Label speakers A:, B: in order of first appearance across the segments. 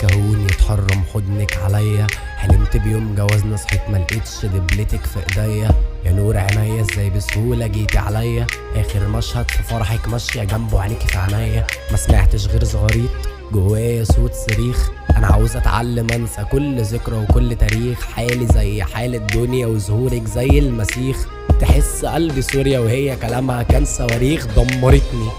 A: كهون يتحرم حضنك عليا. حلمت بيوم جوازنا صحيت ملقتش دبلتك في ايديا. يا نور عينيا ازاي بسهولة جيتي عليا. اخر مشهد في فرحك ماشية جنبه عينيكي في عينيا. ما سمعتش غير زغاريط جوايا صوت صريخ. انا عاوز اتعلم انسى كل ذكرى وكل تاريخ. حالي زي حال الدنيا وظهورك زي المسيخ. تحس قلبي سوريا وهي كلامها كان صواريخ. دمرتني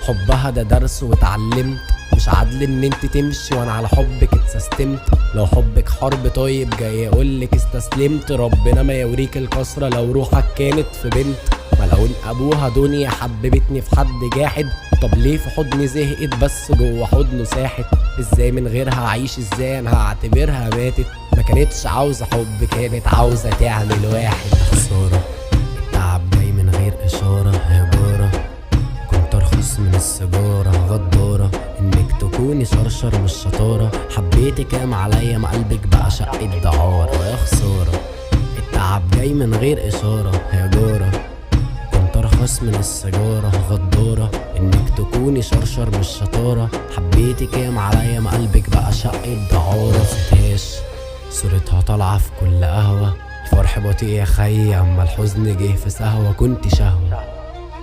A: حبها ده درس واتعلمت. مش عدل ان انت تمشي وانا على حبك اتسستمت. لو حبك حرب طيب جاي اقولك استسلمت. ربنا ما يوريك الكسرة لو روحك كانت في بنت. ملعون ابوها دنيا حببتني في حد جاحد. طب ليه في حضني زهقت بس جوه حضنه ساحت. ازاي من غيرها اعيش ازاي انا هعتبرها ماتت. ما كانتش عاوزة حب كانت عاوزة تعمل واحد. خسارة التعب جاي من غير اشارة. يا جارة كنت ارخص من السيجارة. غدارة انك تكوني شرشر مش شطارة. حبيتك قام عليا ما قلبك بقى شقة دعارة. يا خسارة التعب جاي من غير اشارة. يا جارة كنت ارخص من السيجارة. غدارة انك تكوني شرشر مش شطارة. حبيتك قام عليا ما قلبك بقى شقة دعارة. فتاش صورتها طالعة في كل قهوة. الفرح بطيء يا خي اما الحزن جه في سهوة. كنت شهوة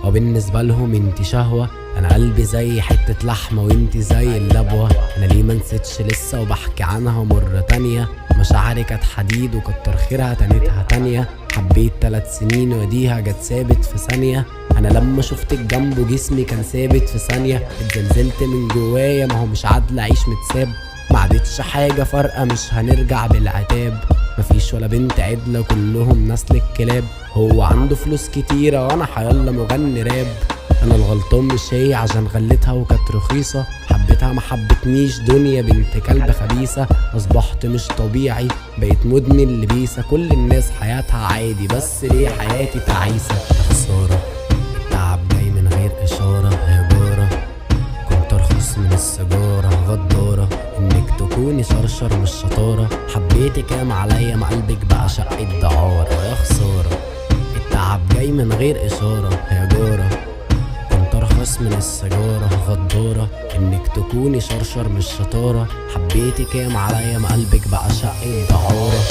A: وبالنسبة لهم انتي شهوة. انا قلبي زي حتة لحمة وانتي زي اللبوة. انا ليه منسيتش لسه وبحكي عنها مرة تانية. مشاعري كانت حديد وكتر خيرها تانيتها تانية. حبيت 3 سنين وديها جت ثابت في ثانية. انا لما شفتك جنبه جسمي كان ثابت في ثانية. اتزلزلت من جوايا ما هو مش عادل اعيش متساب. ما عادتش حاجة فارقة مش هنرجع بالعتاب. مفيش ولا بنت عدلة كلهم نسل الكلاب. هو عنده فلوس كتيرة وانا حيالله مغني راب. انا الغلطان مش هي عشان غلتها وكانت رخيصة. حبيتها ما حبتنيش دنيا بنت كلب خبيثة. اصبحت مش طبيعي بقيت مدمن لبيسة. كل الناس حياتها عادي بس ليه حياتي تعيسة. خسارة التعب جاي من غير اشارة. يا جارة كنت ارخص من السيجارة. غدارة انك تكوني شرشر مش شطارة. حبيتك قام عليا ما قلبك بقى شقة دعارة. يا خسارة التعب جاي من غير اشارة. يا جارة كنت ارخص من السيجارة. غدارة انك تكوني شرشر مش شطارة. حبيتك قام عليا ما قلبك بقى شقة دعارة.